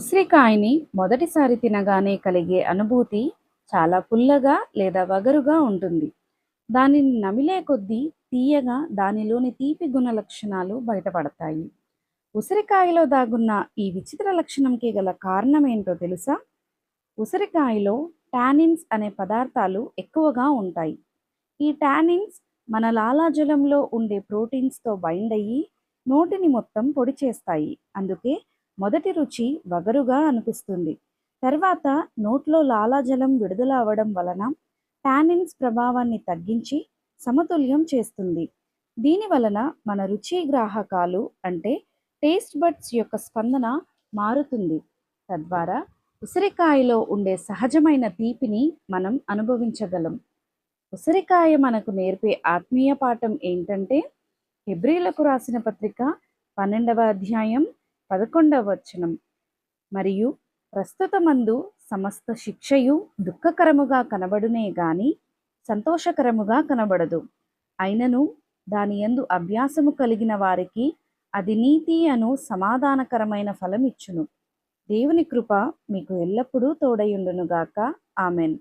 ఉసిరికాయని మొదటిసారి తినగానే కలిగే అనుభూతి చాలా పుల్లగా లేదా వగరుగా ఉంటుంది. దానిని నమిలే కొద్దీ తీయగా దానిలోని తీపి గుణ లక్షణాలు బయటపడతాయి. ఉసిరికాయలో దాగున్న ఈ విచిత్ర లక్షణంకి గల కారణం ఏంటో తెలుసా? ఉసిరికాయలో టానిన్స్ అనే పదార్థాలు ఎక్కువగా ఉంటాయి. ఈ టానిన్స్ మన లాలాజలంలో ఉండే ప్రోటీన్స్తో బైండ్ అయ్యి నోటిని మొత్తం పొడి చేస్తాయి. అందుకే మొదటి రుచి వగరుగా అనిపిస్తుంది. తర్వాత నోట్లో లాలాజలం విడుదల అవ్వడం వలన టానిన్స్ ప్రభావాన్ని తగ్గించి సమతుల్యం చేస్తుంది. దీని వలన మన రుచి గ్రాహకాలు అంటే టేస్ట్ బడ్స్ యొక్క స్పందన మారుతుంది. తద్వారా ఉసిరికాయలో ఉండే సహజమైన తీపిని మనం అనుభవించగలం. ఉసిరికాయ మనకు నేర్పే ఆత్మీయ పాఠం ఏంటంటే, హెబ్రీలకు రాసిన పత్రిక 12వ అధ్యాయం 11వ వచనం, మరియు ప్రస్తుతమందు సమస్త శిక్షయు దుఃఖకరముగా కనబడునే గాని సంతోషకరముగా కనబడదు. అయినను దాని యందు అభ్యాసము కలిగిన వారికి అది నీతి అను సమాధానకరమైన ఫలమిచ్చును. దేవుని కృప మీకు ఎల్లప్పుడూ తోడయుండునుగాక. ఆమెన్.